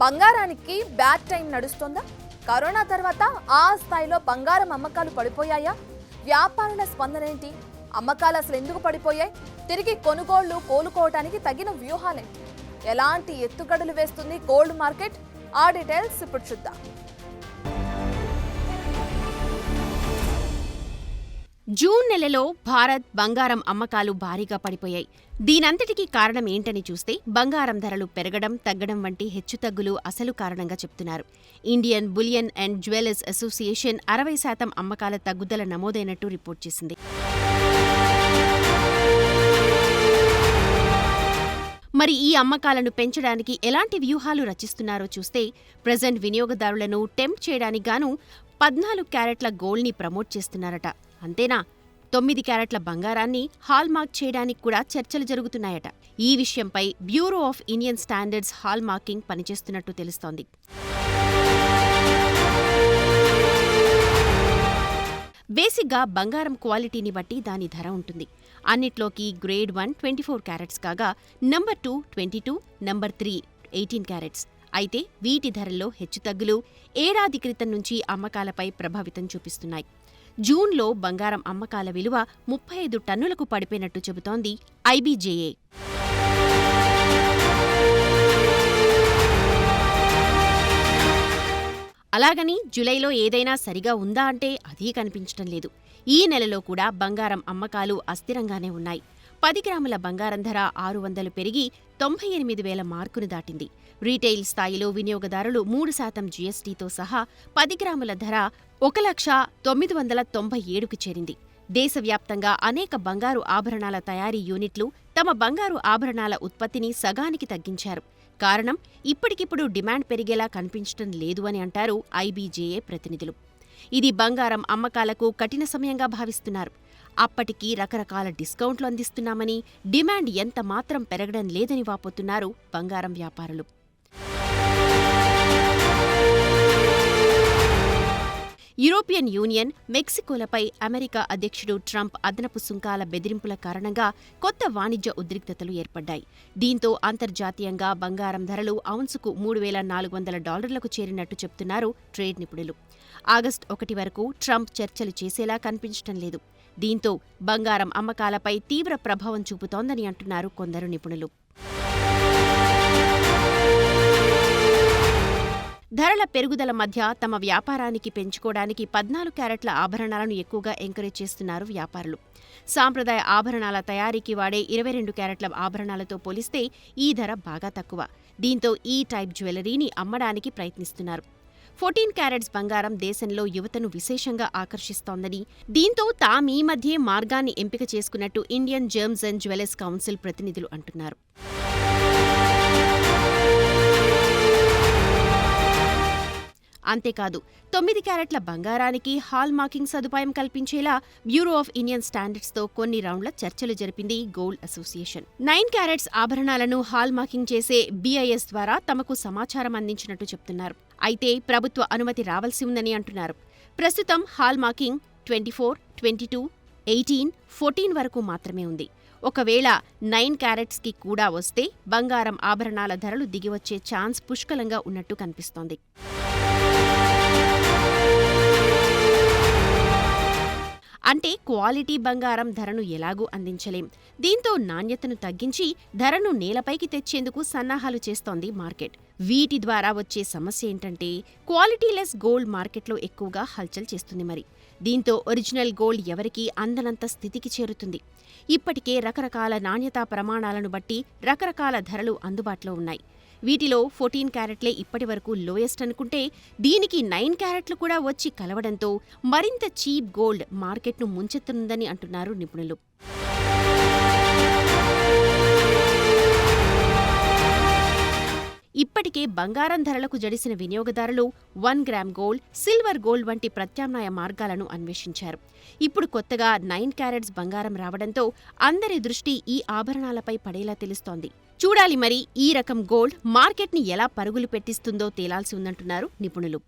బంగారానికి bad time నడుస్తోందా? Corona తర్వాత ఆ స్థాయిలో బంగారం అమ్మకాలు పడిపోయాయా? వ్యాపారుల స్పందన ఏంటి? అమ్మకాలు అసలు ఎందుకు పడిపోయాయి? తిరిగి కొనుగోళ్లు కోలుకోవడానికి తగిన వ్యూహాలే? ఎలాంటి ఎత్తుగడలు వేస్తుంది గోల్డ్ మార్కెట్? ఆ డీటెయిల్స్ ఇప్పుడు చూద్దాం. జూన్ నెలలో భారత్ బంగారం అమ్మకాలు భారీగా పడిపోయాయి. దీనంతటికీ కారణం ఏంటని చూస్తే బంగారం ధరలు పెరగడం, తగ్గడం వంటి హెచ్చుతగ్గులు అసలు కారణంగా చెప్తున్నారు. Indian bullion and jewellers association 60% అమ్మకాల తగ్గుదల నమోదైనట్టు రిపోర్ట్ చేసింది. మరి ఈ అమ్మకాలను పెంచడానికి ఎలాంటి వ్యూహాలు రచిస్తున్నారో చూస్తే, ప్రెజెంట్ వినియోగదారులను టెంప్ట్ చేయడానికి గాను 14 క్యారెట్ల గోల్డ్ని ప్రమోట్ చేస్తున్నారట. అంతేనా, 9 క్యారెట్ల బంగారాన్ని హాల్మార్క్ చేయడానికి కూడా చర్చలు జరుగుతున్నాయట. ఈ విషయంపై Bureau of Indian Standards hallmarking పనిచేస్తున్నట్టు తెలుస్తోంది. బేసిక్గా బంగారం క్వాలిటీని బట్టి దాని ధర ఉంటుంది. అన్నిట్లోకి గ్రేడ్ 1 24 క్యారెట్స్ కాగా, నంబర్ 2 22, నంబర్ 3 18 క్యారెట్స్. అయితే వీటి ధరల్లో హెచ్చుతగ్గులు ఏడాది క్రితం నుంచి అమ్మకాలపై ప్రభావితం చూపిస్తున్నాయి. జూన్లో బంగారం అమ్మకాల విలువ 35 టన్నులకు పడిపోయినట్టు చెబుతోంది ఐబీజేఏ. అలాగని జులైలో ఏదైనా సరిగా ఉందా అంటే అదీ కనిపించటం లేదు. ఈ నెలలో కూడా బంగారం అమ్మకాలు అస్థిరంగానే ఉన్నాయి. 10 గ్రాముల బంగారం ధర 600 పెరిగి 98,000 మార్కును దాటింది. రీటెయిల్ స్థాయిలో వినియోగదారులు 3% జీఎస్టీతో సహా 10 గ్రాముల ధర 1,997,000కు చేరింది. దేశవ్యాప్తంగా అనేక బంగారు ఆభరణాల తయారీ యూనిట్లు తమ బంగారు ఆభరణాల ఉత్పత్తిని సగానికి తగ్గించారు. కారణం, ఇప్పటికిప్పుడు డిమాండ్ పెరిగేలా కనిపించటం లేదు అని అంటారు ఐబీజేఏ ప్రతినిధులు. ఇది బంగారం అమ్మకాలకు కఠిన సమయంగా భావిస్తున్నారు. అప్పటికీ రకరకాల డిస్కౌంట్లు అందిస్తున్నామని, డిమాండ్ ఎంత మాత్రం పెరగడం లేదని వాపోతున్నారు బంగారం వ్యాపారులు. యూరోపియన్ యూనియన్, మెక్సికోలపై అమెరికా అధ్యక్షుడు ట్రంప్ అదనపు సుంకాల బెదిరింపుల కారణంగా కొత్త వాణిజ్య ఉద్రిక్తతలు ఏర్పడ్డాయి. దీంతో అంతర్జాతీయంగా బంగారం ధరలు ఔన్సుకు $3,400లకు చేరినట్టు చెప్తున్నారు ట్రేడ్ నిపుణులు. ఆగస్టు 1 వరకు ట్రంప్ చర్చలు చేసేలా కనిపించటం లేదు. దీంతో బంగారం అమ్మకాలపై తీవ్ర ప్రభావం చూపుతోందని అంటున్నారు కొందరు నిపుణులు. ధరల పెరుగుదల మధ్య తమ వ్యాపారానికి పెంచుకోవడానికి 14 క్యారెట్ల ఆభరణాలను ఎక్కువగా ఎంకరేజ్ చేస్తున్నారు వ్యాపారులు. సాంప్రదాయ ఆభరణాల తయారీకి వాడే 22 క్యారెట్ల ఆభరణాలతో పోలిస్తే ఈ ధర బాగా తక్కువ. దీంతో ఈ టైప్ జ్యువెలరీని అమ్మడానికి ప్రయత్నిస్తున్నారు. 14 క్యారెట్స్ బంగారం దేశంలో యువతను విశేషంగా ఆకర్షిస్తోందని, దీంతో తామీ మధ్యే మార్గాన్ని ఎంపిక చేసుకున్నట్టు Indian gems and jewellers council ప్రతినిధులు అంటున్నారు. అంతేకాదు, 9 క్యారెట్ల బంగారానికి హాల్ మార్కింగ్ సదుపాయం కల్పించేలా బ్యూరో ఆఫ్ ఇండియన్ స్టాండర్డ్స్తో కొన్ని రౌండ్ల చర్చలు జరిపింది గోల్డ్ అసోసియేషన్. 9 క్యారెట్స్ ఆభరణాలను హాల్ మార్కింగ్ చేసే BIS ద్వారా తమకు సమాచారం అందించినట్టు చెప్తున్నారు. అయితే ప్రభుత్వ అనుమతి రావాల్సి ఉందని అంటున్నారు. ప్రస్తుతం హాల్ మార్కింగ్ 24, 22, 18, 14 వరకు మాత్రమే ఉంది. ఒకవేళ 9 క్యారెట్స్కి కూడా వస్తే బంగారం ఆభరణాల ధరలు దిగివచ్చే ఛాన్స్ పుష్కలంగా ఉన్నట్టు కనిపిస్తోంది. అంటే క్వాలిటీ బంగారం ధరను ఎలాగూ అందించలేం. దీంతో నాణ్యతను తగ్గించి ధరను నేలపైకి తెచ్చేందుకు సన్నాహాలు చేస్తోంది మార్కెట్. వీటి ద్వారా వచ్చే సమస్య ఏంటంటే, క్వాలిటీలెస్ గోల్డ్ మార్కెట్లో ఎక్కువగా హల్చల్ చేస్తుంది. మరి దీంతో ఒరిజినల్ గోల్డ్ ఎవరికీ అందనంత స్థితికి చేరుతుంది. ఇప్పటికే రకరకాల నాణ్యతా ప్రమాణాలను బట్టి రకరకాల ధరలు అందుబాటులో ఉన్నాయి. వీటిలో 14 క్యారెట్లే ఇప్పటి వరకు లోయెస్ట్ అనుకుంటే, దీనికి 9 క్యారెట్లు కూడా వచ్చి కలవడంతో మరింత చీప్ గోల్డ్ మార్కెట్ను ముంచెత్తనుందని అంటున్నారు నిపుణులు. ఇప్పటికే బంగారం ధరలకు జడిసిన వినియోగదారులు 1 గ్రామ్ గోల్డ్, సిల్వర్ గోల్డ్ వంటి ప్రత్యామ్నాయ మార్గాలను అన్వేషించారు. ఇప్పుడు కొత్తగా 9 క్యారెట్స్ బంగారం రావడంతో అందరి దృష్టి ఈ ఆభరణాలపై పడేలా తెలుస్తోంది. చూడాలి మరి ఈ రకం గోల్డ్ మార్కెట్ని ఎలా పరుగులు పెట్టిస్తుందో తేలాల్సి ఉందంటున్నారు నిపుణులు.